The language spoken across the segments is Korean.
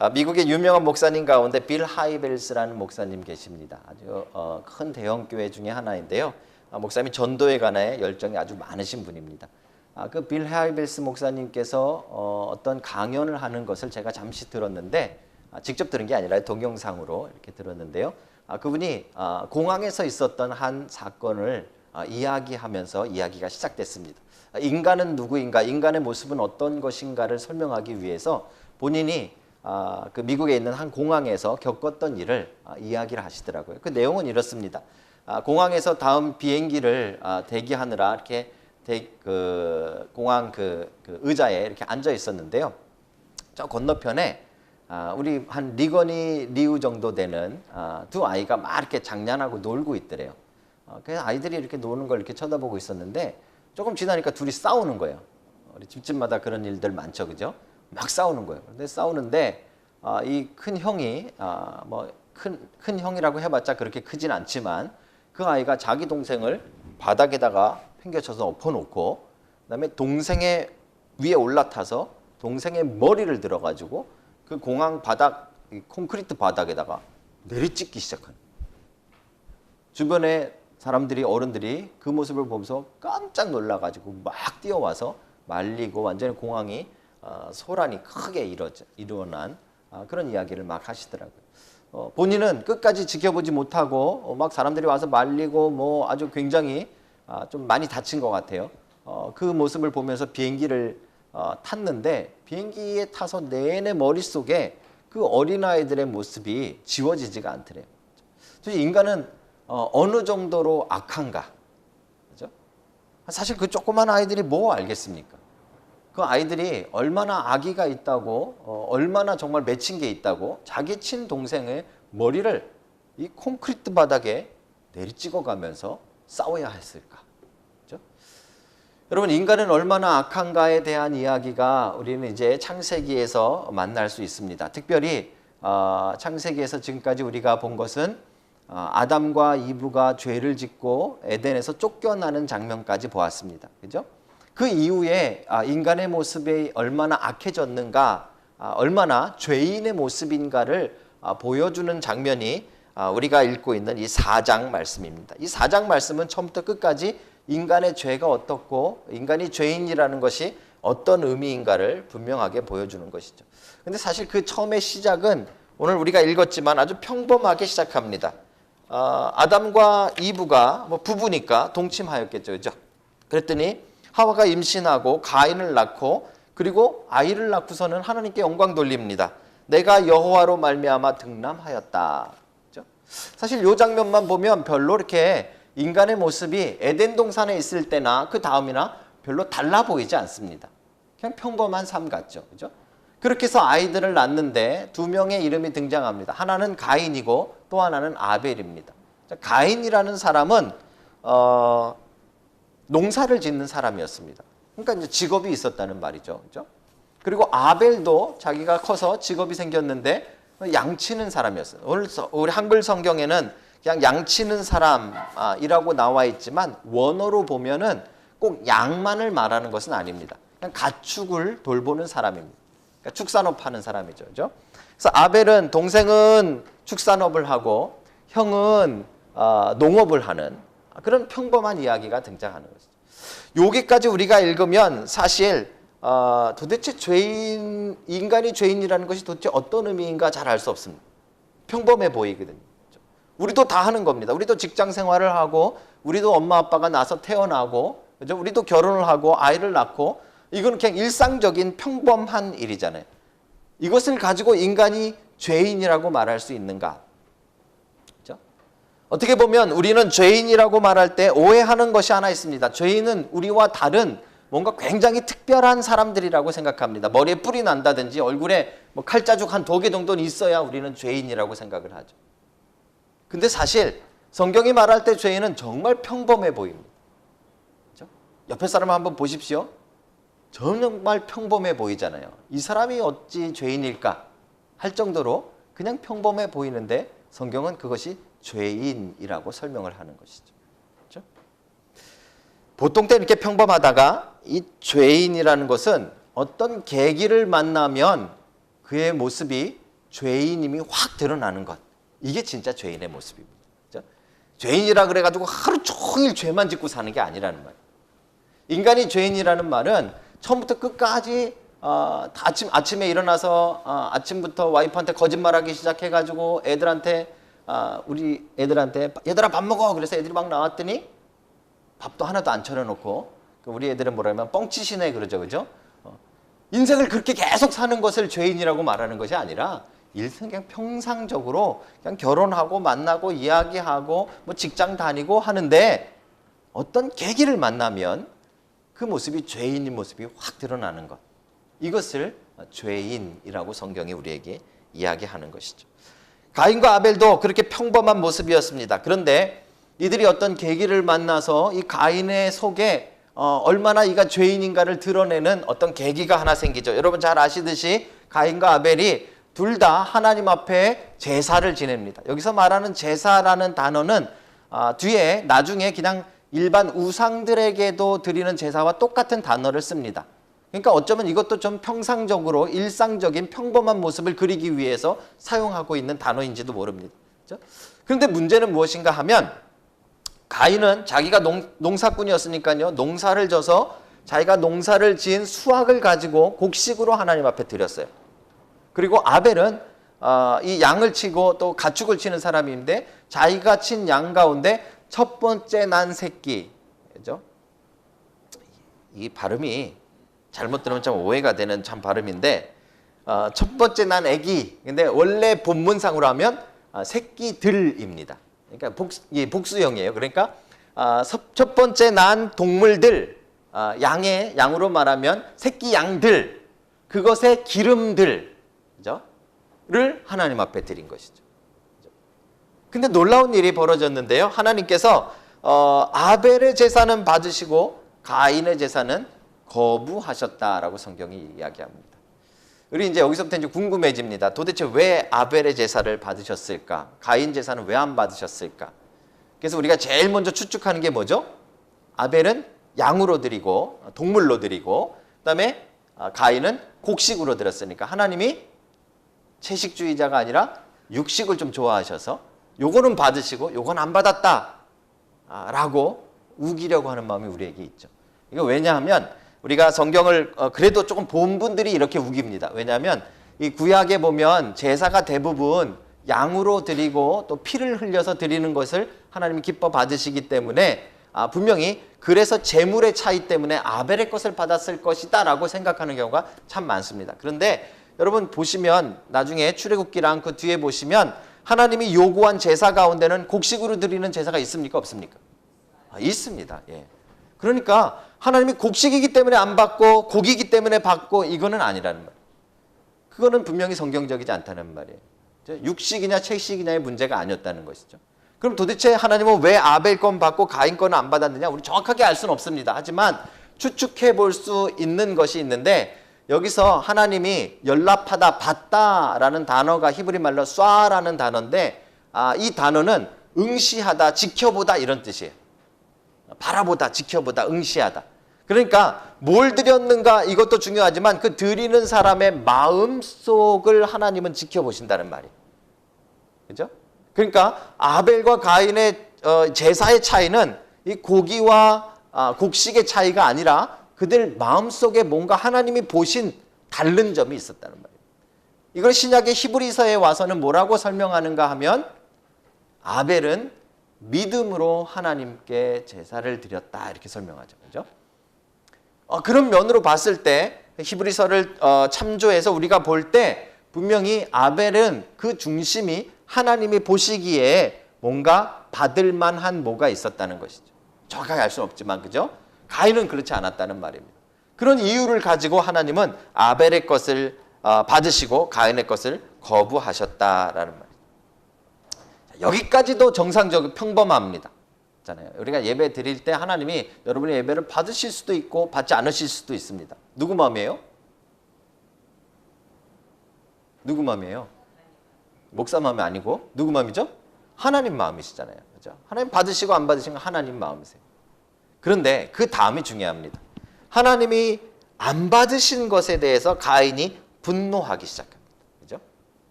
미국의 유명한 목사님 가운데 빌 하이벨스라는 목사님 계십니다. 아주 큰 대형 교회 중에 하나인데요. 목사님이 전도에 관해 열정이 아주 많으신 분입니다. 그 빌 하이벨스 목사님께서 어떤 강연을 하는 것을 제가 잠시 들었는데, 직접 들은 게 아니라 동영상으로 이렇게 들었는데요. 그분이 공항에서 있었던 한 사건을 이야기하면서 이야기가 시작됐습니다. 인간은 누구인가, 인간의 모습은 어떤 것인가를 설명하기 위해서 본인이 그 미국에 있는 한 공항에서 겪었던 일을 이야기를 하시더라고요. 그 내용은 이렇습니다. 공항에서 다음 비행기를 대기하느라 이렇게 공항 그 의자에 이렇게 앉아 있었는데요. 저 건너편에 우리 한 리건이 리우 정도 되는 두 아이가 막 이렇게 장난하고 놀고 있더래요. 그래서 아이들이 이렇게 노는 걸 이렇게 쳐다보고 있었는데, 조금 지나니까 둘이 싸우는 거예요. 우리 집집마다 그런 일들 많죠, 그죠? 막 싸우는 거예요. 근데 싸우는데 이 큰 형이 뭐 큰 형이라고 해봤자 그렇게 크진 않지만, 그 아이가 자기 동생을 바닥에다가 팽개쳐서 엎어놓고, 그다음에 동생의 위에 올라타서 동생의 머리를 들어가지고 그 공항 바닥, 콘크리트 바닥에다가 내리찍기 시작한. 주변에 사람들이, 어른들이 그 모습을 보면서 깜짝 놀라가지고 막 뛰어와서 말리고, 완전히 공항이 소란이 크게 일어난 그런 이야기를 막 하시더라고요. 본인은 끝까지 지켜보지 못하고 막 사람들이 와서 말리고 뭐 아주 굉장히 좀 많이 다친 것 같아요. 그 모습을 보면서 비행기를 탔는데, 비행기에 타서 내내 머릿속에 그 어린아이들의 모습이 지워지지가 않더래요. 인간은 어느 정도로 악한가? 그죠? 사실 그 조그만 아이들이 뭐 알겠습니까? 그 아이들이 얼마나 악의가 있다고, 얼마나 정말 맺힌 게 있다고 자기 친동생의 머리를 이 콘크리트 바닥에 내리찍어가면서 싸워야 했을까? 그죠? 여러분, 인간은 얼마나 악한가에 대한 이야기가 우리는 이제 창세기에서 만날 수 있습니다. 특별히 창세기에서 지금까지 우리가 본 것은 아담과 이브가 죄를 짓고 에덴에서 쫓겨나는 장면까지 보았습니다. 그죠? 그 이후에 인간의 모습이 얼마나 악해졌는가, 얼마나 죄인의 모습인가를 보여주는 장면이 우리가 읽고 있는 이 4장 말씀입니다. 이 4장 말씀은 처음부터 끝까지 인간의 죄가 어떻고 인간이 죄인이라는 것이 어떤 의미인가를 분명하게 보여주는 것이죠. 근데 사실 그 처음의 시작은 오늘 우리가 읽었지만 아주 평범하게 시작합니다. 아담과 이브가 뭐 부부니까 동침하였겠죠, 그죠? 그랬더니 하와가 임신하고 가인을 낳고, 그리고 아이를 낳고서는 하나님께 영광 돌립니다. 내가 여호와로 말미암아 등남하였다. 그죠? 사실 이 장면만 보면 별로 이렇게 인간의 모습이 에덴 동산에 있을 때나 그 다음이나 별로 달라 보이지 않습니다. 그냥 평범한 삶 같죠, 그죠? 그렇게 해서 아이들을 낳는데 두 명의 이름이 등장합니다. 하나는 가인이고 또 하나는 아벨입니다. 가인이라는 사람은 농사를 짓는 사람이었습니다. 그러니까 이제 직업이 있었다는 말이죠, 그죠? 그리고 아벨도 자기가 커서 직업이 생겼는데 양치는 사람이었어요. 우리 한글 성경에는 그냥 양치는 사람이라고 나와 있지만 원어로 보면은 꼭 양만을 말하는 것은 아닙니다. 그냥 가축을 돌보는 사람입니다. 그러니까 축산업 하는 사람이죠, 그죠? 그래서 아벨은, 동생은 축산업을 하고 형은 농업을 하는 그런 평범한 이야기가 등장하는 것이죠. 여기까지 우리가 읽으면 사실 도대체 인간이 죄인이라는 것이 도대체 어떤 의미인가 잘 알 수 없습니다. 평범해 보이거든요. 우리도 다 하는 겁니다. 우리도 직장 생활을 하고, 우리도 엄마 아빠가 나서 태어나고, 그죠? 우리도 결혼을 하고 아이를 낳고, 이건 그냥 일상적인 평범한 일이잖아요. 이것을 가지고 인간이 죄인이라고 말할 수 있는가? 그죠? 어떻게 보면 우리는 죄인이라고 말할 때 오해하는 것이 하나 있습니다. 죄인은 우리와 다른 뭔가 굉장히 특별한 사람들이라고 생각합니다. 머리에 뿔이 난다든지 얼굴에 뭐 칼자국 한 2개 정도는 있어야 우리는 죄인이라고 생각을 하죠. 근데 사실 성경이 말할 때 죄인은 정말 평범해 보입니다. 그렇죠? 옆에 사람 한번 보십시오. 정말 평범해 보이잖아요. 이 사람이 어찌 죄인일까 할 정도로 그냥 평범해 보이는데 성경은 그것이 죄인이라고 설명을 하는 것이죠. 그렇죠? 보통 때 이렇게 평범하다가 이 죄인이라는 것은 어떤 계기를 만나면 그의 모습이 죄인임이 확 드러나는 것. 이게 진짜 죄인의 모습입니다. 그죠? 죄인이라 그래가지고 하루 종일 죄만 짓고 사는 게 아니라는 말이에요. 인간이 죄인이라는 말은 처음부터 끝까지 아침에 일어나서 아침부터 와이프한테 거짓말하기 시작해가지고 애들한테 우리 애들한테 얘들아 밥 먹어. 그래서 애들이 막 나왔더니 밥도 하나도 안 차려놓고 우리 애들은 뭐라면 뻥치시네 그러죠, 그죠? 인생을 그렇게 계속 사는 것을 죄인이라고 말하는 것이 아니라 일생 그냥 평상적으로 그냥 결혼하고 만나고 이야기하고 뭐 직장 다니고 하는데 어떤 계기를 만나면 그 모습이 죄인의 모습이 확 드러나는 것. 이것을 죄인이라고 성경이 우리에게 이야기하는 것이죠. 가인과 아벨도 그렇게 평범한 모습이었습니다. 그런데 이들이 어떤 계기를 만나서 이 가인의 속에 얼마나 이가 죄인인가를 드러내는 어떤 계기가 하나 생기죠. 여러분 잘 아시듯이 가인과 아벨이 둘 다 하나님 앞에 제사를 지냅니다. 여기서 말하는 제사라는 단어는 뒤에 나중에 그냥 일반 우상들에게도 드리는 제사와 똑같은 단어를 씁니다. 그러니까 어쩌면 이것도 좀 평상적으로 일상적인 평범한 모습을 그리기 위해서 사용하고 있는 단어인지도 모릅니다. 그렇죠? 그런데 문제는 무엇인가 하면 가인은 자기가 농사꾼이었으니까요. 농사를 져서 자기가 농사를 지은 수확을 가지고 곡식으로 하나님 앞에 드렸어요. 그리고 아벨은 이 양을 치고 또 가축을 치는 사람인데 자기가 친 양 가운데 첫 번째 난 새끼, 그죠? 이 발음이 잘못 들으면 참 오해가 되는 참 발음인데 첫 번째 난 애기. 근데 원래 본문상으로 하면 새끼들입니다. 그러니까 복수형이에요. 그러니까 첫 번째 난 동물들, 양으로 말하면 새끼 양들, 그것의 기름들, 그죠?를 하나님 앞에 드린 것이죠. 근데 놀라운 일이 벌어졌는데요. 하나님께서 아벨의 제사는 받으시고 가인의 제사는 거부하셨다라고 성경이 이야기합니다. 우리 이제 여기서부터 이제 궁금해집니다. 도대체 왜 아벨의 제사를 받으셨을까? 가인 제사는 왜 안 받으셨을까? 그래서 우리가 제일 먼저 추측하는 게 뭐죠? 아벨은 양으로 드리고 동물로 드리고 그다음에 가인은 곡식으로 드렸으니까 하나님이 채식주의자가 아니라 육식을 좀 좋아하셔서 요거는 받으시고 요건 안 받았다 라고 우기려고 하는 마음이 우리에게 있죠. 이거 왜냐하면 우리가 성경을 그래도 조금 본 분들이 이렇게 우깁니다. 왜냐하면 이 구약에 보면 제사가 대부분 양으로 드리고 또 피를 흘려서 드리는 것을 하나님이 기뻐 받으시기 때문에 분명히 그래서 재물의 차이 때문에 아벨의 것을 받았을 것이다 라고 생각하는 경우가 참 많습니다. 그런데 여러분 보시면 나중에 출애굽기랑 그 뒤에 보시면 하나님이 요구한 제사 가운데는 곡식으로 드리는 제사가 있습니까? 없습니까? 있습니다. 예. 그러니까 하나님이 곡식이기 때문에 안 받고 고기이기 때문에 받고 이거는 아니라는 말. 그거는 분명히 성경적이지 않다는 말이에요. 육식이냐 채식이냐의 문제가 아니었다는 것이죠. 그럼 도대체 하나님은 왜 아벨 건 받고 가인 건은 안 받았느냐? 우리 정확하게 알 수는 없습니다. 하지만 추측해 볼 수 있는 것이 있는데 여기서 하나님이 연락하다, 받다라는 단어가 히브리 말로 쏴라는 단어인데 이 단어는 응시하다, 지켜보다 이런 뜻이에요. 바라보다, 지켜보다, 응시하다. 그러니까 뭘 드렸는가 이것도 중요하지만 그 드리는 사람의 마음속을 하나님은 지켜보신다는 말이에요. 그죠? 그러니까 아벨과 가인의 제사의 차이는 이 고기와 곡식의 차이가 아니라 그들 마음속에 뭔가 하나님이 보신 다른 점이 있었다는 말이에요. 이걸 신약의 히브리서에 와서는 뭐라고 설명하는가 하면 아벨은 믿음으로 하나님께 제사를 드렸다 이렇게 설명하죠. 그죠? 그런 면으로 봤을 때 히브리서를 참조해서 우리가 볼 때 분명히 아벨은 그 중심이 하나님이 보시기에 뭔가 받을 만한 뭐가 있었다는 것이죠. 정확하게 알 수는 없지만 그죠? 가인은 그렇지 않았다는 말입니다. 그런 이유를 가지고 하나님은 아벨의 것을 받으시고 가인의 것을 거부하셨다라는 말이죠. 여기까지도 정상적으로 평범합니다. 우리가 예배 드릴 때 하나님이 여러분의 예배를 받으실 수도 있고 받지 않으실 수도 있습니다. 누구 마음이에요? 누구 마음이에요? 목사 마음이 아니고 누구 마음이죠? 하나님 마음이시잖아요. 그렇죠? 하나님 받으시고 안 받으시는 건 하나님 마음이세요. 그런데 그 다음이 중요합니다. 하나님이 안 받으신 것에 대해서 가인이 분노하기 시작합니다. 그죠?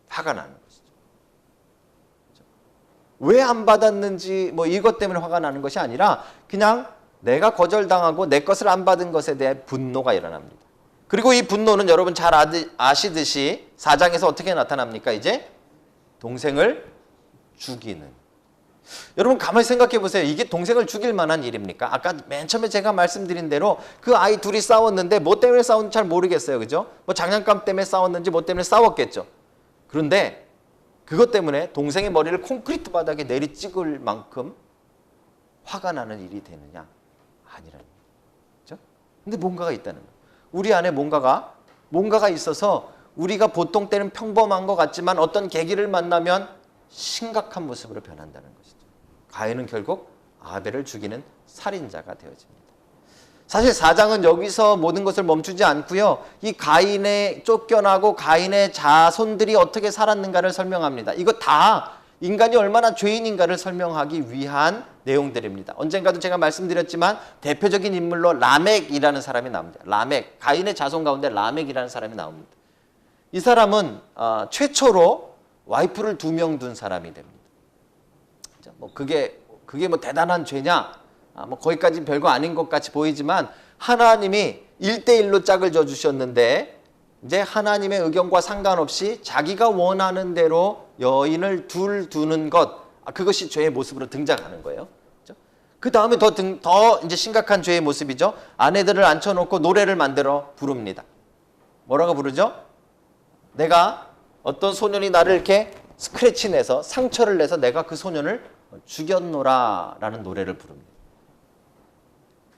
화가 나는 것이죠. 왜 안 받았는지 뭐 이것 때문에 화가 나는 것이 아니라 그냥 내가 거절당하고 내 것을 안 받은 것에 대해 분노가 일어납니다. 그리고 이 분노는 여러분 잘 아시듯이 4장에서 어떻게 나타납니까? 이제 동생을 죽이는. 여러분 가만히 생각해 보세요. 이게 동생을 죽일 만한 일입니까? 아까 맨 처음에 제가 말씀드린 대로 그 아이 둘이 싸웠는데 뭐 때문에 싸웠는지 잘 모르겠어요. 그죠? 뭐 장난감 때문에 싸웠는지 뭐 때문에 싸웠겠죠. 그런데 그것 때문에 동생의 머리를 콘크리트 바닥에 내리 찍을 만큼 화가 나는 일이 되느냐? 아니라는 거죠. 그렇죠? 근데 뭔가가 있다는 거예요. 우리 안에 뭔가가 있어서 우리가 보통 때는 평범한 것 같지만 어떤 계기를 만나면 심각한 모습으로 변한다는 것이죠. 가인은 결국 아벨을 죽이는 살인자가 되어집니다. 사실 4장은 여기서 모든 것을 멈추지 않고요. 이 가인의 쫓겨나고 가인의 자손들이 어떻게 살았는가를 설명합니다. 이거 다 인간이 얼마나 죄인인가를 설명하기 위한 내용들입니다. 언젠가도 제가 말씀드렸지만 대표적인 인물로 라멕이라는 사람이 나옵니다. 라멕, 가인의 자손 가운데 라멕이라는 사람이 나옵니다. 이 사람은 최초로 와이프를 2명 둔 사람이 됩니다. 뭐 그게 뭐 대단한 죄냐? 뭐 거기까지 별거 아닌 것 같이 보이지만 하나님이 1대1로 짝을 져 주셨는데 이제 하나님의 의견과 상관없이 자기가 원하는 대로 여인을 두는 것, 그것이 죄의 모습으로 등장하는 거예요. 그 다음에 더 이제 심각한 죄의 모습이죠. 아내들을 앉혀놓고 노래를 만들어 부릅니다. 뭐라고 부르죠? 내가 어떤 소년이 나를 이렇게 스크래치 내서 상처를 내서 내가 그 소년을 죽였노라 라는 노래를 부릅니다.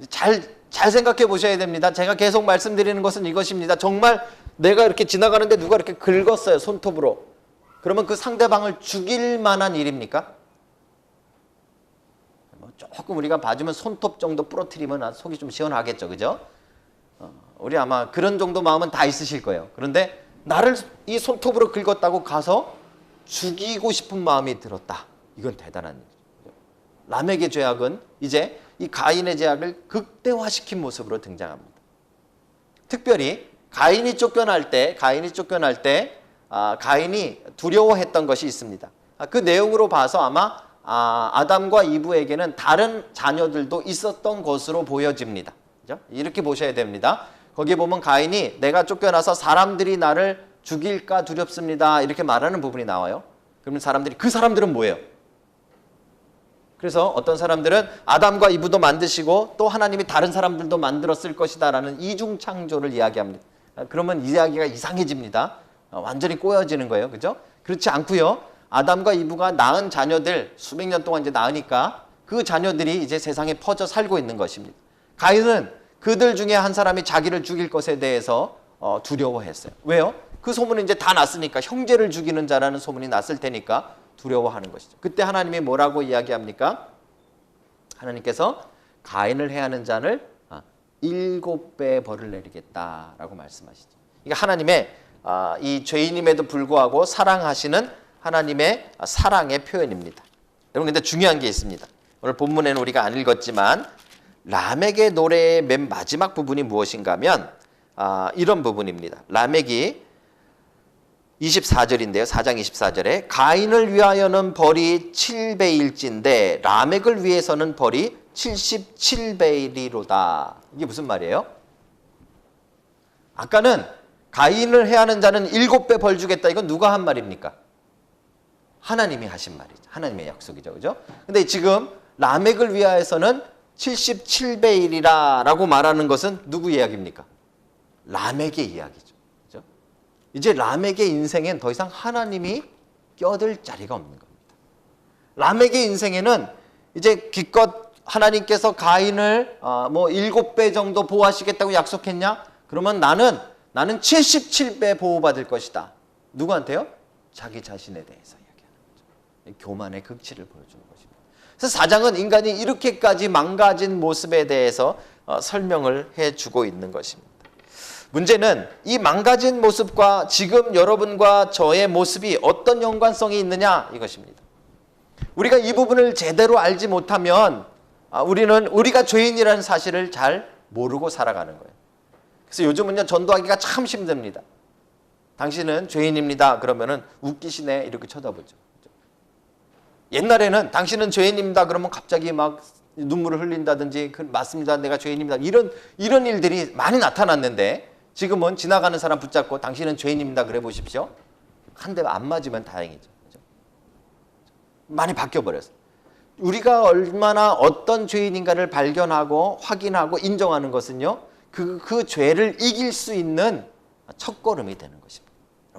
잘 생각해 보셔야 됩니다. 제가 계속 말씀드리는 것은 이것입니다. 정말 내가 이렇게 지나가는데 누가 이렇게 긁었어요, 손톱으로. 그러면 그 상대방을 죽일 만한 일입니까? 조금 우리가 봐주면 손톱 정도 부러뜨리면 속이 좀 시원하겠죠, 그죠? 우리 아마 그런 정도 마음은 다 있으실 거예요. 그런데 나를 이 손톱으로 긁었다고 가서 죽이고 싶은 마음이 들었다. 이건 대단한 일이죠. 라멕의 죄악은 이제 이 가인의 죄악을 극대화시킨 모습으로 등장합니다. 특별히 가인이 쫓겨날 때 가인이 두려워했던 것이 있습니다. 그 내용으로 봐서 아마 아담과 이브에게는 다른 자녀들도 있었던 것으로 보여집니다. 그죠? 이렇게 보셔야 됩니다. 거기에 보면 가인이 내가 쫓겨나서 사람들이 나를 죽일까 두렵습니다. 이렇게 말하는 부분이 나와요. 그러면 그 사람들은 뭐예요? 그래서 어떤 사람들은 아담과 이브도 만드시고 또 하나님이 다른 사람들도 만들었을 것이다 라는 이중 창조를 이야기합니다. 그러면 이야기가 이상해집니다. 완전히 꼬여지는 거예요. 그죠? 그렇지 않고요. 아담과 이브가 낳은 자녀들 수백 년 동안 이제 낳으니까 그 자녀들이 이제 세상에 퍼져 살고 있는 것입니다. 가인은 그들 중에 한 사람이 자기를 죽일 것에 대해서 두려워했어요. 왜요? 그 소문은 이제 다 났으니까, 형제를 죽이는 자라는 소문이 났을 테니까 두려워하는 것이죠. 그때 하나님이 뭐라고 이야기합니까? 하나님께서 가인을 해하는 자를 7배의 벌을 내리겠다라고 말씀하시죠. 이게 하나님의 이 죄인임에도 불구하고 사랑하시는 하나님의 사랑의 표현입니다. 여러분, 근데 중요한 게 있습니다. 오늘 본문에는 우리가 안 읽었지만 라멕의 노래의 맨 마지막 부분이 무엇인가 하면 이런 부분입니다. 라멕이 24절인데요. 4장 24절에 가인을 위하여는 벌이 7배일진데 라멕을 위해서는 벌이 77배이리로다. 이게 무슨 말이에요? 아까는 가인을 해하는 자는 7배 벌 주겠다. 이건 누가 한 말입니까? 하나님이 하신 말이죠. 하나님의 약속이죠. 그죠? 근데 지금 라멕을 위하여서는 77배이리라 라고 말하는 것은 누구 이야기입니까? 라멕의 이야기죠. 그죠? 이제 라멕의 인생엔 더 이상 하나님이 껴들 자리가 없는 겁니다. 라멕의 인생에는 이제 기껏 하나님께서 가인을 7배 정도 보호하시겠다고 약속했냐? 그러면 나는 77배 보호받을 것이다. 누구한테요? 자기 자신에 대해서 이야기하는 거죠. 교만의 극치를 보여주는 것입니다. 그래서 4장은 인간이 이렇게까지 망가진 모습에 대해서 설명을 해주고 있는 것입니다. 문제는 이 망가진 모습과 지금 여러분과 저의 모습이 어떤 연관성이 있느냐 이것입니다. 우리가 이 부분을 제대로 알지 못하면 우리가 죄인이라는 사실을 잘 모르고 살아가는 거예요. 그래서 요즘은요, 전도하기가 참 힘듭니다. 당신은 죄인입니다. 그러면은 웃기시네 이렇게 쳐다보죠. 옛날에는 당신은 죄인입니다. 그러면 갑자기 막 눈물을 흘린다든지 맞습니다. 내가 죄인입니다. 이런 일들이 많이 나타났는데 지금은 지나가는 사람 붙잡고 당신은 죄인입니다. 그래 보십시오. 한 대 안 맞으면 다행이죠. 그렇죠? 많이 바뀌어 버렸어요. 우리가 얼마나 어떤 죄인인가를 발견하고 확인하고 인정하는 것은요. 그 죄를 이길 수 있는 첫걸음이 되는 것입니다.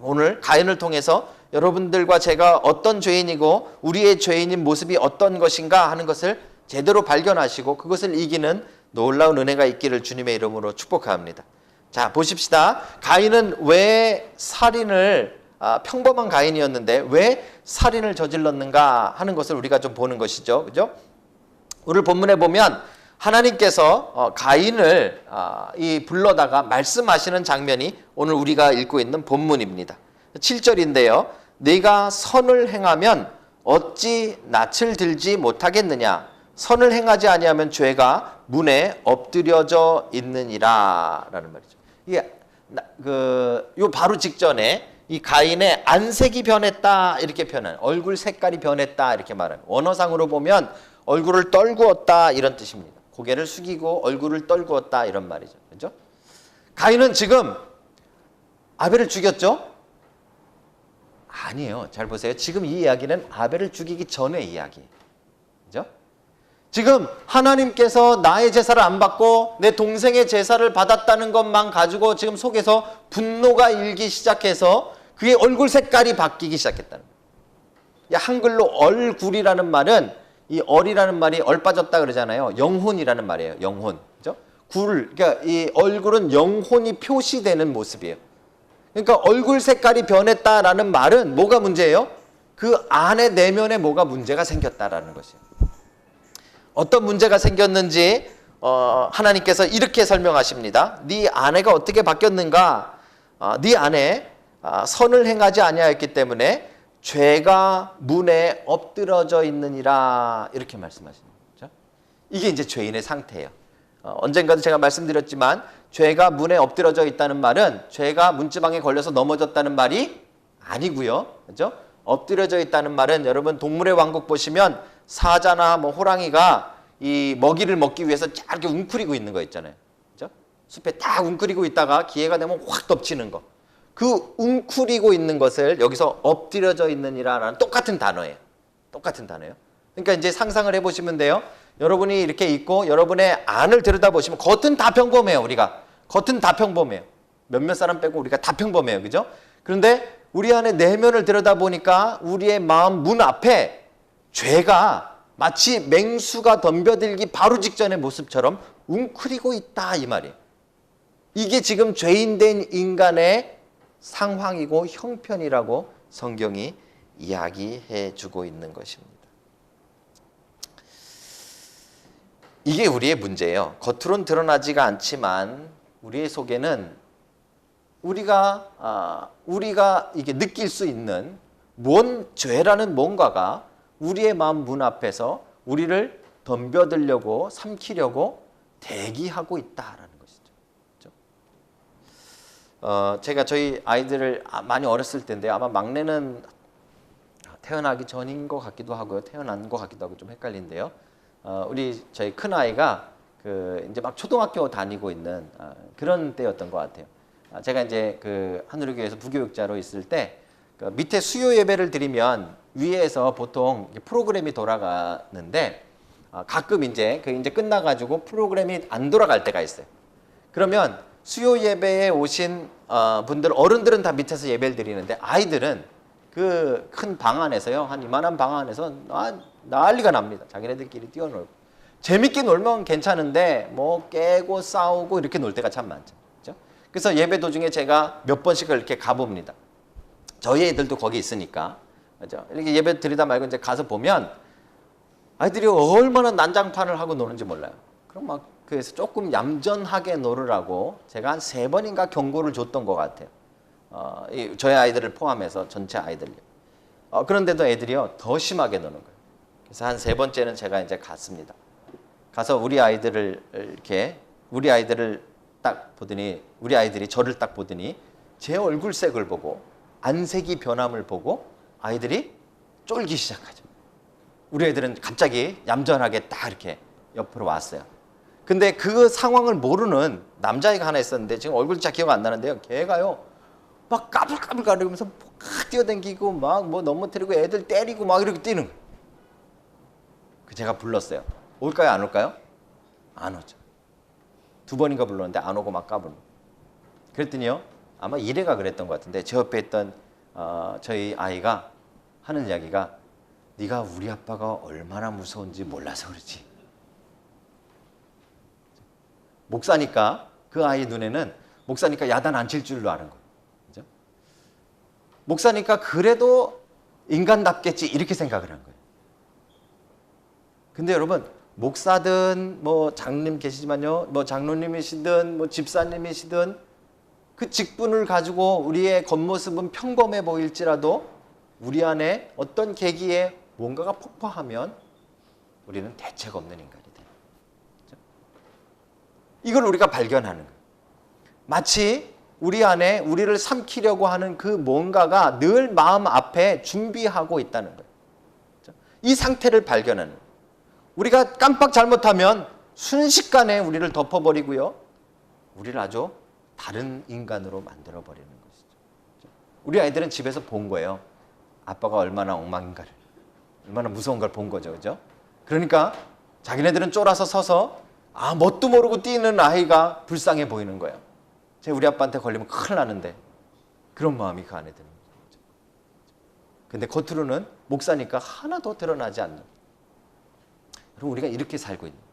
오늘 가인을 통해서 여러분들과 제가 어떤 죄인이고 우리의 죄인인 모습이 어떤 것인가 하는 것을 제대로 발견하시고 그것을 이기는 놀라운 은혜가 있기를 주님의 이름으로 축복합니다. 자, 보십시다. 가인은 왜 살인을 평범한 가인이었는데 왜 살인을 저질렀는가 하는 것을 우리가 좀 보는 것이죠. 그죠? 오늘 본문에 보면 하나님께서 가인을 불러다가 말씀하시는 장면이 오늘 우리가 읽고 있는 본문입니다. 7절인데요. 네가 선을 행하면 어찌 낯을 들지 못하겠느냐. 선을 행하지 아니하면 죄가 문에 엎드려져 있느니라 라는 말이죠. 이게 요 바로 직전에 이 가인의 안색이 변했다 이렇게 표현한 얼굴 색깔이 변했다 이렇게 말하는 원어상으로 보면 얼굴을 떨구었다 이런 뜻입니다. 고개를 숙이고 얼굴을 떨구었다 이런 말이죠. 그렇죠? 가인은 지금 아벨을 죽였죠? 아니에요. 잘 보세요. 지금 이 이야기는 아벨을 죽이기 전의 이야기예요. 그렇죠? 지금 하나님께서 나의 제사를 안 받고 내 동생의 제사를 받았다는 것만 가지고 지금 속에서 분노가 일기 시작해서 그의 얼굴 색깔이 바뀌기 시작했다는 거예요. 한글로 얼굴이라는 말은 이 얼이라는 말이 얼 빠졌다 그러잖아요. 영혼이라는 말이에요. 영혼. 그죠? 그러니까 이 얼굴은 영혼이 표시되는 모습이에요. 그러니까 얼굴 색깔이 변했다라는 말은 뭐가 문제예요? 그 안에 내면에 뭐가 문제가 생겼다라는 것이에요. 어떤 문제가 생겼는지 하나님께서 이렇게 설명하십니다. 네 아내가 어떻게 바뀌었는가? 네 안에 선을 행하지 아니하였기 때문에 죄가 문에 엎드러져 있느니라 이렇게 말씀하시는 거죠. 이게 이제 죄인의 상태예요. 언젠가도 제가 말씀드렸지만 죄가 문에 엎드러져 있다는 말은 죄가 문지방에 걸려서 넘어졌다는 말이 아니고요. 그렇죠? 엎드려져 있다는 말은 여러분 동물의 왕국 보시면 사자나 뭐 호랑이가 이 먹이를 먹기 위해서 이렇게 웅크리고 있는 거 있잖아요. 그렇죠? 숲에 딱 웅크리고 있다가 기회가 되면 확 덮치는 거. 그 웅크리고 있는 것을 여기서 엎드려져 있느니라라는 똑같은 단어예요. 똑같은 단어예요. 그러니까 이제 상상을 해보시면 돼요. 여러분이 이렇게 있고 여러분의 안을 들여다보시면 겉은 다 평범해요. 우리가 겉은 다 평범해요. 몇몇 사람 빼고 우리가 다 평범해요. 그죠? 그런데 우리 안에 내면을 들여다보니까 우리의 마음 문 앞에 죄가 마치 맹수가 덤벼들기 바로 직전의 모습처럼 웅크리고 있다 이 말이에요. 이게 지금 죄인된 인간의 상황이고 형편이라고 성경이 이야기해 주고 있는 것입니다. 이게 우리의 문제예요. 겉으로는 드러나지가 않지만 우리의 속에는 우리가 이게 느낄 수 있는 죄라는 뭔가가 우리의 마음 문 앞에서 우리를 덤벼들려고 삼키려고 대기하고 있다라는 것이죠. 그렇죠? 제가 저희 아이들을 많이 어렸을 때인데 아마 막내는 태어나기 전인 것 같기도 하고요, 태어난 것 같기도 하고 좀 헷갈린데요. 저희 큰 아이가 이제 막 초등학교 다니고 있는 그런 때였던 것 같아요. 제가 이제 하늘교회에서 부교육자로 있을 때 밑에 수요 예배를 드리면 위에서 보통 프로그램이 돌아가는데 가끔 이제 끝나가지고 프로그램이 안 돌아갈 때가 있어요. 그러면 수요 예배에 오신 분들 어른들은 다 밑에서 예배를 드리는데 아이들은 그 큰 방 안에서요, 한 이만한 방 안에서 난리가 납니다. 자기네들끼리 뛰어놀고 재밌게 놀면 괜찮은데 뭐 깨고 싸우고 이렇게 놀 때가 참 많죠. 그렇죠? 그래서 예배 도중에 제가 몇 번씩을 이렇게 가봅니다. 저희 애들도 거기 있으니까. 그렇죠? 이렇게 예배 드리다 말고 이제 가서 보면 아이들이 얼마나 난장판을 하고 노는지 몰라요. 그럼 그래서 조금 얌전하게 놀으라고 제가 한 3번인가 경고를 줬던 것 같아요. 저희 아이들을 포함해서 전체 아이들요. 그런데도 애들이요 더 심하게 노는 거예요. 그래서 한 3번째는 제가 이제 갔습니다. 가서 우리 아이들이 저를 딱 보더니 제 얼굴색을 보고 안색이 변함을 보고 아이들이 쫄기 시작하죠. 우리 애들은 갑자기 얌전하게 딱 이렇게 옆으로 왔어요. 근데 그 상황을 모르는 남자애가 하나 있었는데 지금 얼굴 잘 기억 안 나는데요. 걔가요 막 까불까불 거리면서 막 뛰어다니고 막 뭐 넘어뜨리고 애들 때리고 막 이렇게 뛰는 거예요. 그 제가 불렀어요. 올까요 안 올까요? 안 오죠. 2번인가 불렀는데 안 오고 막 까불고. 그랬더니요 아마 이래가 그랬던 것 같은데 제 옆에 있던 저희 아이가 하는 이야기가 네가 우리 아빠가 얼마나 무서운지 몰라서 그러지. 목사니까 그 아이 눈에는 목사니까 야단 안 칠 줄로 아는 거예요. 그죠? 목사니까 그래도 인간답겠지 이렇게 생각을 한 거예요. 근데 여러분 목사든 뭐 장님 계시지만요, 뭐 장로님이시든 뭐 집사님이시든 그 직분을 가지고 우리의 겉모습은 평범해 보일지라도 우리 안에 어떤 계기에 뭔가가 폭파하면 우리는 대책 없는 인간이 돼요. 이걸 우리가 발견하는 거예요. 마치 우리 안에 우리를 삼키려고 하는 그 뭔가가 늘 마음 앞에 준비하고 있다는 거예요. 이 상태를 발견하는 거예요. 우리가 깜빡 잘못하면 순식간에 우리를 덮어버리고요. 우리를 아주 다른 인간으로 만들어버리는 것이죠. 우리 아이들은 집에서 본 거예요. 아빠가 얼마나 엉망인가를. 얼마나 무서운 걸 본 거죠. 그죠? 그러니까 자기네들은 쫄아서 서서 뭣도 모르고 뛰는 아이가 불쌍해 보이는 거예요. 우리 아빠한테 걸리면 큰일 나는데 그런 마음이 그 안에 드는 거죠. 근데 겉으로는 목사니까 하나도 드러나지 않는. 그럼 우리가 이렇게 살고 있는 거예요.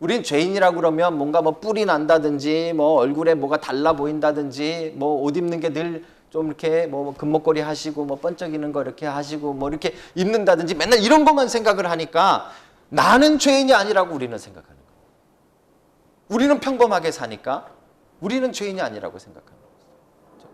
우린 죄인이라고 그러면 뭔가 뭐 뿔이 난다든지 뭐 얼굴에 뭐가 달라 보인다든지 뭐 옷 입는 게 늘 좀 이렇게 뭐 금목걸이 하시고 뭐 번쩍이는 거 이렇게 하시고 뭐 이렇게 입는다든지 맨날 이런 것만 생각을 하니까 나는 죄인이 아니라고 우리는 생각하는 거예요. 우리는 평범하게 사니까 우리는 죄인이 아니라고 생각하는 거죠.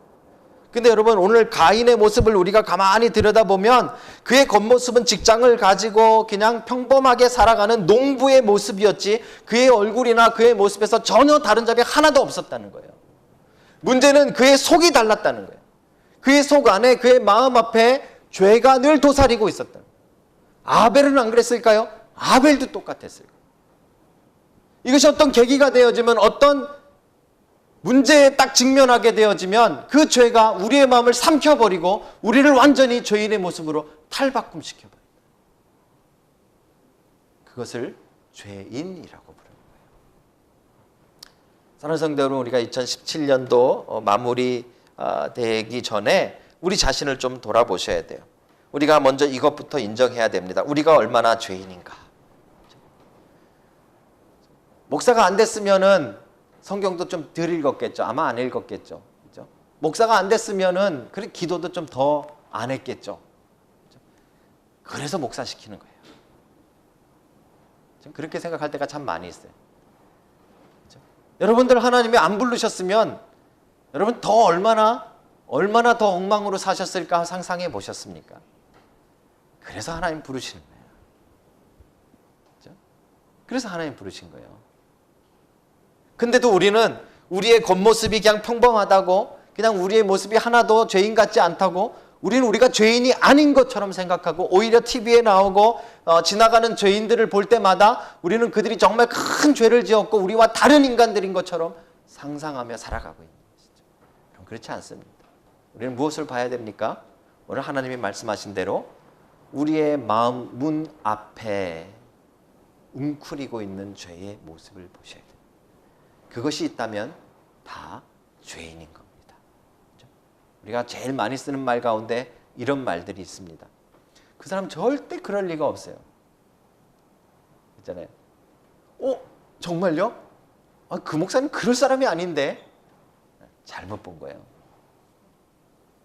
근데 여러분 오늘 가인의 모습을 우리가 가만히 들여다보면 그의 겉모습은 직장을 가지고 그냥 평범하게 살아가는 농부의 모습이었지 그의 얼굴이나 그의 모습에서 전혀 다른 점이 하나도 없었다는 거예요. 문제는 그의 속이 달랐다는 거예요. 그의 속 안에 그의 마음 앞에 죄가 늘 도사리고 있었다는 거예요. 아벨은 안 그랬을까요? 아벨도 똑같았을 거예요. 이것이 어떤 계기가 되어지면 어떤 문제에 딱 직면하게 되어지면 그 죄가 우리의 마음을 삼켜버리고 우리를 완전히 죄인의 모습으로 탈바꿈시켜버립니다. 그것을 죄인이라고 부르는 거예요. 사랑하는 성도 여러분, 우리가 2017년도 마무리되기 전에 우리 자신을 좀 돌아보셔야 돼요. 우리가 먼저 이것부터 인정해야 됩니다. 우리가 얼마나 죄인인가. 목사가 안 됐으면은 성경도 좀 덜 읽었겠죠. 아마 안 읽었겠죠. 그렇죠? 목사가 안 됐으면은 그래 기도도 좀 더 안 했겠죠. 그렇죠? 그래서 목사 시키는 거예요. 그렇게 생각할 때가 참 많이 있어요. 그렇죠? 여러분들 하나님이 안 부르셨으면 여러분 더 얼마나 더 엉망으로 사셨을까 상상해 보셨습니까? 그래서 하나님 부르시는 거예요. 그렇죠? 그래서 하나님 부르신 거예요. 근데도 우리는 우리의 겉모습이 그냥 평범하다고 그냥 우리의 모습이 하나도 죄인 같지 않다고 우리는 우리가 죄인이 아닌 것처럼 생각하고 오히려 TV에 나오고 지나가는 죄인들을 볼 때마다 우리는 그들이 정말 큰 죄를 지었고 우리와 다른 인간들인 것처럼 상상하며 살아가고 있는 것이죠. 그럼 그렇지 않습니다. 우리는 무엇을 봐야 됩니까? 오늘 하나님이 말씀하신 대로 우리의 마음 문 앞에 웅크리고 있는 죄의 모습을 보셔야 돼요. 그것이 있다면 다 죄인인 겁니다. 그렇죠? 우리가 제일 많이 쓰는 말 가운데 이런 말들이 있습니다. 그 사람 절대 그럴 리가 없어요. 있잖아요. 정말요? 그 목사님 그럴 사람이 아닌데. 잘못 본 거예요.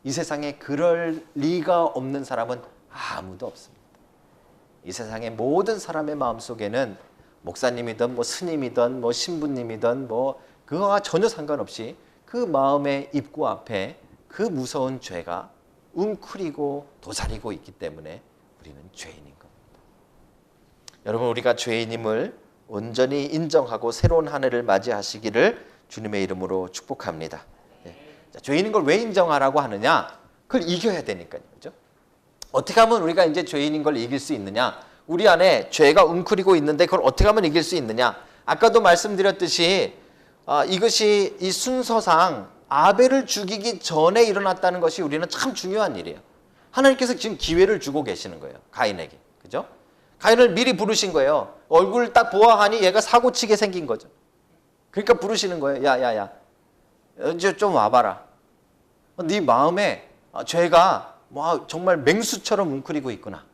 이 세상에 그럴 리가 없는 사람은 아무도 없습니다. 이 세상의 모든 사람의 마음속에는 목사님이든 뭐 스님이든 뭐 신부님이든 뭐 그거와 전혀 상관없이 그 마음의 입구 앞에 그 무서운 죄가 웅크리고 도사리고 있기 때문에 우리는 죄인인 겁니다. 여러분 우리가 죄인임을 온전히 인정하고 새로운 한 해를 맞이하시기를 주님의 이름으로 축복합니다. 자, 죄인인 걸 왜 인정하라고 하느냐? 그걸 이겨야 되니까요. 그죠? 어떻게 하면 우리가 이제 죄인인 걸 이길 수 있느냐? 우리 안에 죄가 웅크리고 있는데 그걸 어떻게 하면 이길 수 있느냐? 아까도 말씀드렸듯이 이것이 이 순서상 아벨을 죽이기 전에 일어났다는 것이 우리는 참 중요한 일이에요. 하나님께서 지금 기회를 주고 계시는 거예요. 가인에게. 그죠? 가인을 미리 부르신 거예요. 얼굴 딱 보아하니 얘가 사고치게 생긴 거죠. 그러니까 부르시는 거예요. 야야야, 이제 좀 와봐라. 네 마음에 죄가 정말 맹수처럼 웅크리고 있구나.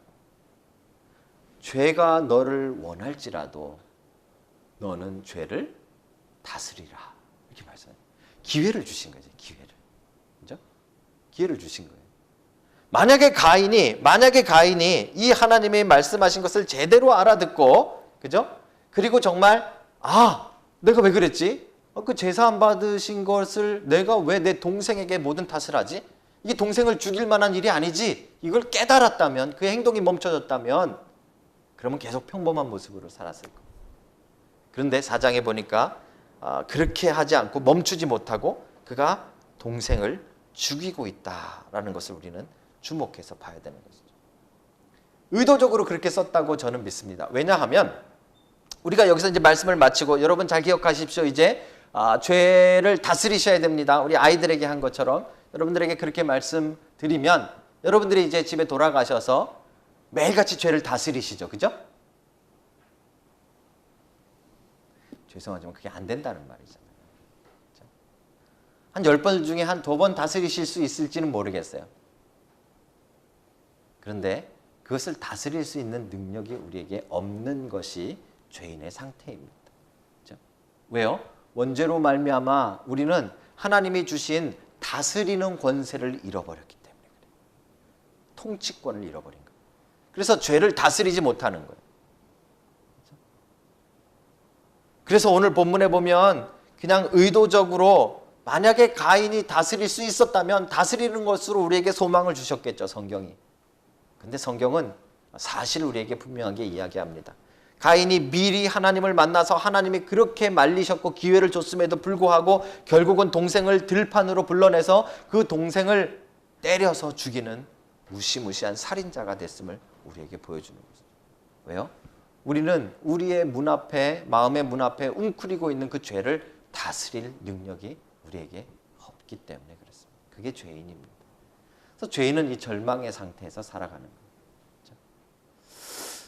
죄가 너를 원할지라도 너는 죄를 다스리라. 이렇게 말씀해요. 기회를 주신 거죠. 기회를. 그죠? 기회를 주신 거예요. 만약에 가인이 이 하나님이 말씀하신 것을 제대로 알아듣고, 그죠? 그리고 정말 내가 왜 그랬지? 그 제사 안 받으신 것을 내가 왜 내 동생에게 모든 탓을 하지? 이게 동생을 죽일 만한 일이 아니지. 이걸 깨달았다면, 그 행동이 멈춰졌다면, 그러면 계속 평범한 모습으로 살았을 거예요. 그런데 4장에 보니까 그렇게 하지 않고 멈추지 못하고 그가 동생을 죽이고 있다라는 것을 우리는 주목해서 봐야 되는 것이죠. 의도적으로 그렇게 썼다고 저는 믿습니다. 왜냐하면 우리가 여기서 이제 말씀을 마치고, 여러분 잘 기억하십시오. 이제 죄를 다스리셔야 됩니다. 우리 아이들에게 한 것처럼 여러분들에게 그렇게 말씀드리면 여러분들이 이제 집에 돌아가셔서 매일같이 죄를 다스리시죠. 그죠? 죄송하지만 그게 안 된다는 말이잖아요. 한 10번 중에 한 2번 다스리실 수 있을지는 모르겠어요. 그런데 그것을 다스릴 수 있는 능력이 우리에게 없는 것이 죄인의 상태입니다. 그렇죠? 왜요? 원죄로 말미암아 우리는 하나님이 주신 다스리는 권세를 잃어버렸기 때문에 그래요. 통치권을 잃어버린 거예요. 그래서 죄를 다스리지 못하는 거예요. 그렇죠? 그래서 오늘 본문에 보면 그냥 의도적으로 만약에 가인이 다스릴 수 있었다면 다스리는 것으로 우리에게 소망을 주셨겠죠, 성경이. 근데 성경은 사실 우리에게 분명하게 이야기합니다. 가인이 미리 하나님을 만나서 하나님이 그렇게 말리셨고 기회를 줬음에도 불구하고 결국은 동생을 들판으로 불러내서 그 동생을 때려서 죽이는 무시무시한 살인자가 됐음을 우리에게 보여주는 것이죠. 왜요? 우리는 우리의 문 앞에, 마음의 문 앞에 웅크리고 있는 그 죄를 다스릴 능력이 우리에게 없기 때문에 그렇습니다. 그게 죄인입니다. 그래서 죄인은 이 절망의 상태에서 살아가는 거예요. 그렇죠?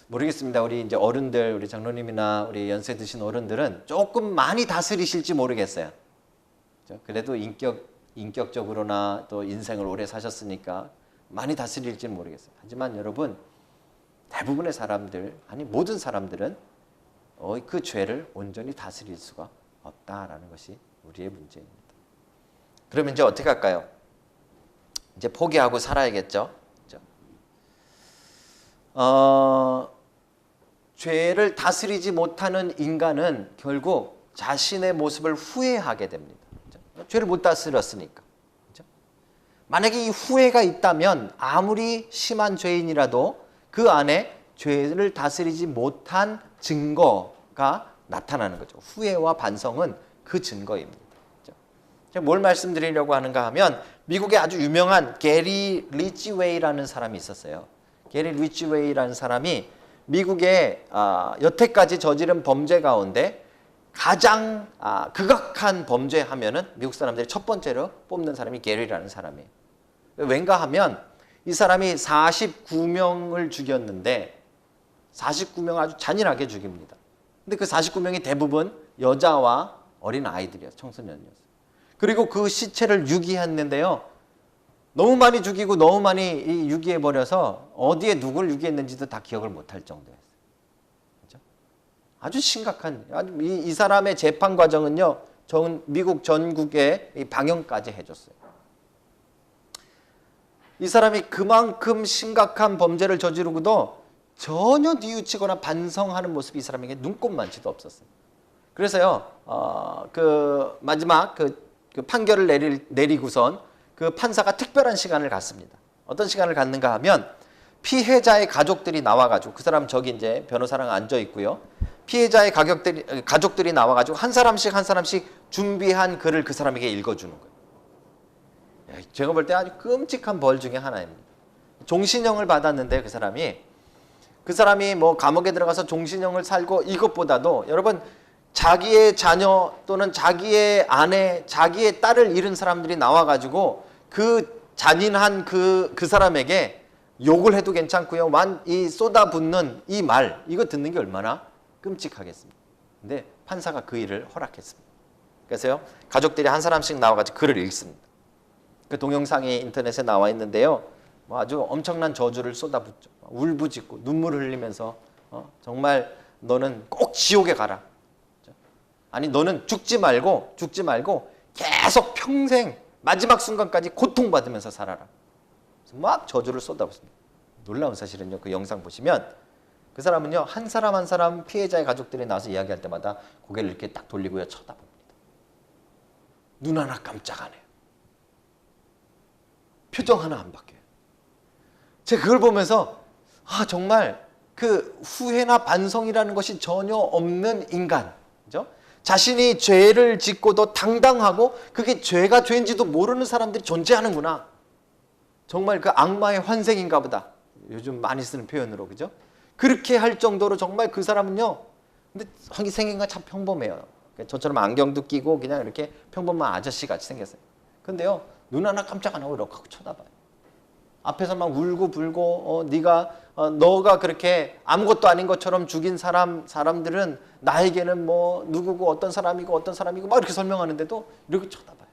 모르겠습니다. 우리 이제 어른들, 우리 장로님이나 우리 연세 드신 어른들은 조금 많이 다스리실지 모르겠어요. 그렇죠? 그래도 인격적으로나 또 인생을 오래 사셨으니까 많이 다스릴지는 모르겠어요. 하지만 여러분, 대부분의 사람들, 아니 모든 사람들은 그 죄를 온전히 다스릴 수가 없다라는 것이 우리의 문제입니다. 그러면 이제 어떻게 할까요? 이제 포기하고 살아야겠죠. 그렇죠? 죄를 다스리지 못하는 인간은 결국 자신의 모습을 후회하게 됩니다. 그렇죠? 죄를 못 다스렸으니까. 그렇죠? 만약에 이 후회가 있다면 아무리 심한 죄인이라도 그 안에 죄를 다스리지 못한 증거가 나타나는 거죠. 후회와 반성은 그 증거입니다. 제가 뭘 말씀드리려고 하는가 하면 미국에 아주 유명한 게리 리치웨이라는 사람이 있었어요. 게리 리치웨이라는 사람이 미국의 여태까지 저지른 범죄 가운데 가장 극악한 범죄 하면은 미국 사람들이 첫 번째로 뽑는 사람이 게리라는 사람이에요. 왠가 하면 이 사람이 49명을 죽였는데 49명 아주 잔인하게 죽입니다. 근데 그 49명이 대부분 여자와 어린 아이들이었어요. 청소년이었어요. 그리고 그 시체를 유기했는데요. 너무 많이 죽이고 너무 많이 유기해버려서 어디에 누굴 유기했는지도 다 기억을 못할 정도였어요. 그렇죠? 아주 심각한, 이 사람의 재판 과정은요, 미국 전국에 방영까지 해줬어요. 이 사람이 그만큼 심각한 범죄를 저지르고도 전혀 뉘우치거나 반성하는 모습이 이 사람에게 눈꼽만치도 없었어요. 그래서요, 그 마지막 그 판결을 내리고선 그 판사가 특별한 시간을 갖습니다. 어떤 시간을 갖는가 하면 피해자의 가족들이 나와가지고, 그 사람 저기 이제 변호사랑 앉아 있고요. 피해자의 가족들이 나와가지고 한 사람씩 준비한 글을 그 사람에게 읽어주는 거예요. 제가 볼 때 아주 끔찍한 벌 중에 하나입니다. 종신형을 받았는데 그 사람이 뭐 감옥에 들어가서 종신형을 살고 이것보다도 여러분 자기의 자녀 또는 자기의 아내, 자기의 딸을 잃은 사람들이 나와가지고 그 잔인한 그 사람에게 욕을 해도 괜찮고요. 이 쏟아붓는 이 말, 이거 듣는 게 얼마나 끔찍하겠습니까? 근데 판사가 그 일을 허락했습니다. 그래서요, 가족들이 한 사람씩 나와가지고 글을 읽습니다. 그 동영상이 인터넷에 나와 있는데요. 뭐 아주 엄청난 저주를 쏟아붓죠. 울부짖고 눈물을 흘리면서 정말 너는 꼭 지옥에 가라. 아니 너는 죽지 말고 계속 평생 마지막 순간까지 고통받으면서 살아라. 막 저주를 쏟아붓습니다. 놀라운 사실은요, 그 영상 보시면 그 사람은요, 한 사람 한 사람 피해자의 가족들이 나와서 이야기할 때마다 고개를 이렇게 딱 돌리고요, 쳐다봅니다. 눈 하나 깜짝 안 해요. 표정 하나 안 바뀌어요. 제가 그걸 보면서 정말 그 후회나 반성이라는 것이 전혀 없는 인간, 그죠? 자신이 죄를 짓고도 당당하고 그게 죄가 죄인지도 모르는 사람들이 존재하는구나. 정말 그 악마의 환생인가 보다. 요즘 많이 쓰는 표현으로, 그죠? 그렇게 할 정도로 정말 그 사람은요, 근데 생긴 건 참 평범해요. 저처럼 안경도 끼고 그냥 이렇게 평범한 아저씨 같이 생겼어요. 근데요, 눈 하나 깜짝 안 하고 이렇게 쳐다봐요. 앞에서 막 울고 불고 너가 그렇게 아무것도 아닌 것처럼 죽인 사람들은 나에게는 뭐 누구고 어떤 사람이고 막 이렇게 설명하는데도 이렇게 쳐다봐요.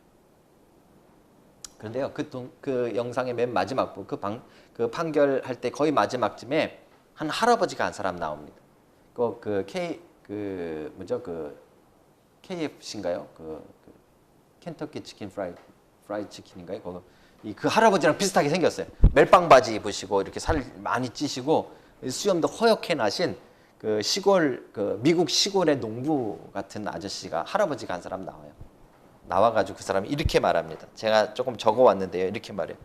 그런데요, 그 영상의 맨 마지막 부, 그 판결할 때 거의 마지막쯤에 한 할아버지가 한 사람 나옵니다. KFC인가요? 켄터키 치킨 프라이 치킨인가요? 그 할아버지랑 비슷하게 생겼어요. 멜빵 바지 입으시고 이렇게 살 많이 찌시고 수염도 허옇게 나신 그 미국 시골의 농부 같은 할아버지가 한 사람 나와요. 나와가지고 그 사람이 이렇게 말합니다. 제가 조금 적어왔는데요. 이렇게 말해요.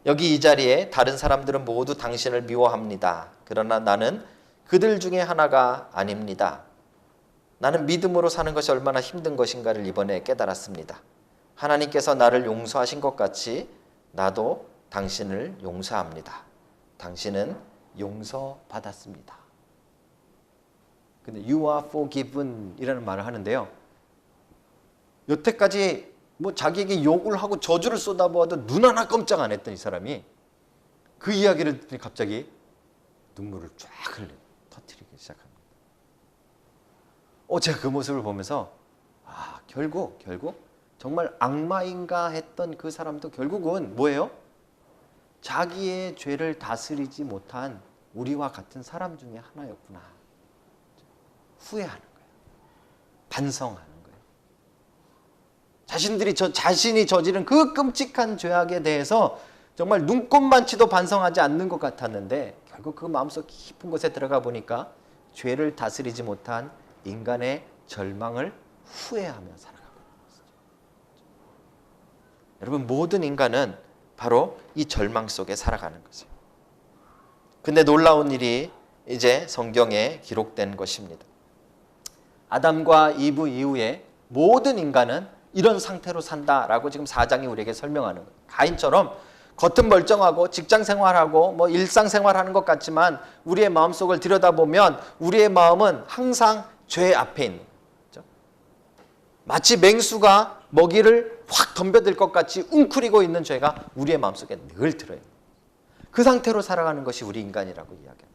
여기 이 자리에 다른 사람들은 모두 당신을 미워합니다. 그러나 나는 그들 중에 하나가 아닙니다. 나는 믿음으로 사는 것이 얼마나 힘든 것인가를 이번에 깨달았습니다. 하나님께서 나를 용서하신 것 같이 나도 당신을 용서합니다. 당신은 용서받았습니다. 근데 you are forgiven 이라는 말을 하는데요. 여태까지 뭐 자기에게 욕을 하고 저주를 쏟아부어도 눈 하나 깜짝 안 했던 이 사람이 그 이야기를 듣더니 갑자기 눈물을 쫙 터뜨리기 시작합니다. 제가 그 모습을 보면서 결국 정말 악마인가 했던 그 사람도 결국은 뭐예요? 자기의 죄를 다스리지 못한 우리와 같은 사람 중에 하나였구나. 후회하는 거예요. 반성하는 거예요. 자신이 저지른 그 끔찍한 죄악에 대해서 정말 눈꼽만치도 반성하지 않는 것 같았는데 결국 그 마음속 깊은 곳에 들어가 보니까 죄를 다스리지 못한 인간의 절망을 후회하며 살아가고 있는 것이죠. 여러분, 모든 인간은 바로 이 절망 속에 살아가는 거죠. 근데 놀라운 일이 이제 성경에 기록된 것입니다. 아담과 이브 이후에 모든 인간은 이런 상태로 산다라고 지금 4장이 우리에게 설명하는 거예요. 가인처럼 겉은 멀쩡하고 직장 생활하고 뭐 일상 생활하는 것 같지만 우리의 마음속을 들여다보면 우리의 마음은 항상 죄 앞에 있는 거죠. 마치 맹수가 먹이를 확 덤벼들 것 같이 웅크리고 있는 죄가 우리의 마음속에 늘 들어요. 그 상태로 살아가는 것이 우리 인간이라고 이야기합니다.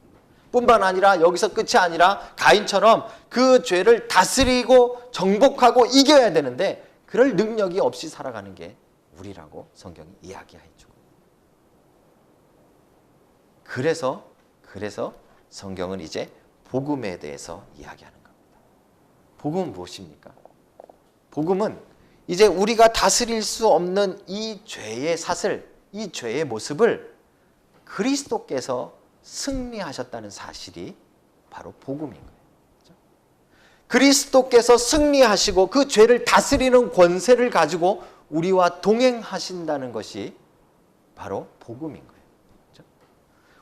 뿐만 아니라 여기서 끝이 아니라 가인처럼 그 죄를 다스리고 정복하고 이겨야 되는데 그럴 능력이 없이 살아가는 게 우리라고 성경이 이야기해주고, 그래서 성경은 이제 복음에 대해서 이야기하는 겁니다. 복음은 무엇입니까? 복음은 이제 우리가 다스릴 수 없는 이 죄의 사슬, 이 죄의 모습을 그리스도께서 승리하셨다는 사실이 바로 복음인 거예요. 그렇죠? 그리스도께서 승리하시고 그 죄를 다스리는 권세를 가지고 우리와 동행하신다는 것이 바로 복음인 거예요. 그렇죠?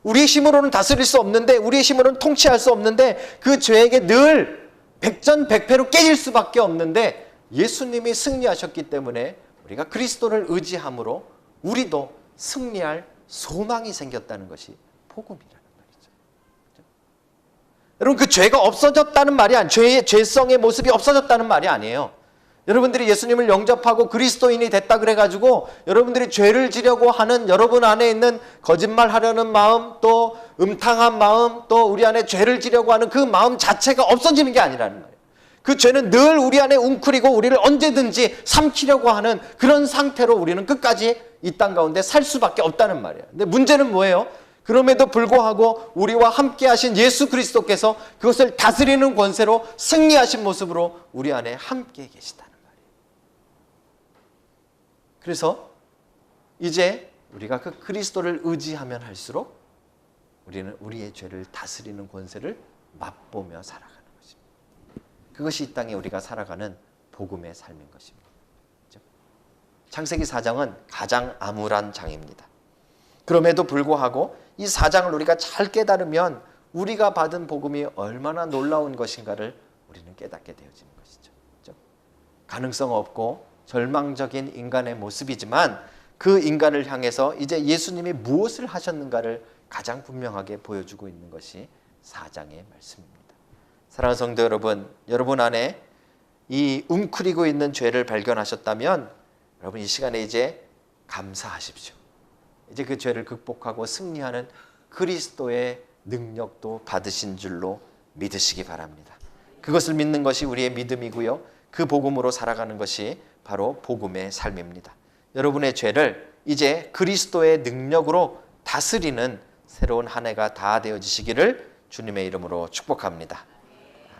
우리의 힘으로는 다스릴 수 없는데, 우리의 힘으로는 통치할 수 없는데 그 죄에게 늘 백전백패로 깨질 수밖에 없는데 예수님이 승리하셨기 때문에 우리가 그리스도를 의지함으로 우리도 승리할 소망이 생겼다는 것이 복음이라는 말이죠. 여러분, 그 죄가 없어졌다는 말이 아니에요. 죄성의 모습이 없어졌다는 말이 아니에요. 여러분들이 예수님을 영접하고 그리스도인이 됐다 그래가지고 여러분들이 죄를 지려고 하는 여러분 안에 있는 거짓말하려는 마음, 또 음탕한 마음, 또 우리 안에 죄를 지려고 하는 그 마음 자체가 없어지는 게 아니라는 거예요. 그 죄는 늘 우리 안에 웅크리고 우리를 언제든지 삼키려고 하는 그런 상태로 우리는 끝까지 이 땅 가운데 살 수밖에 없다는 말이에요. 근데 문제는 뭐예요? 그럼에도 불구하고 우리와 함께 하신 예수 그리스도께서 그것을 다스리는 권세로 승리하신 모습으로 우리 안에 함께 계시다는 말이에요. 그래서 이제 우리가 그 그리스도를 의지하면 할수록 우리는 우리의 죄를 다스리는 권세를 맛보며 살아가는 것입니다. 그것이 이 땅에 우리가 살아가는 복음의 삶인 것입니다. 창세기 4장은 가장 암울한 장입니다. 그럼에도 불구하고 이 4장을 우리가 잘 깨달으면 우리가 받은 복음이 얼마나 놀라운 것인가를 우리는 깨닫게 되어지는 것이죠. 가능성 없고 절망적인 인간의 모습이지만 그 인간을 향해서 이제 예수님이 무엇을 하셨는가를 가장 분명하게 보여주고 있는 것이 4장의 말씀입니다. 사랑하는 성도 여러분, 여러분 안에 이 웅크리고 있는 죄를 발견하셨다면 여러분 이 시간에 이제 감사하십시오. 이제 그 죄를 극복하고 승리하는 그리스도의 능력도 받으신 줄로 믿으시기 바랍니다. 그것을 믿는 것이 우리의 믿음이고요. 그 복음으로 살아가는 것이 바로 복음의 삶입니다. 여러분의 죄를 이제 그리스도의 능력으로 다스리는 새로운 한 해가 다 되어지시기를 주님의 이름으로 축복합니다.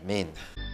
아멘.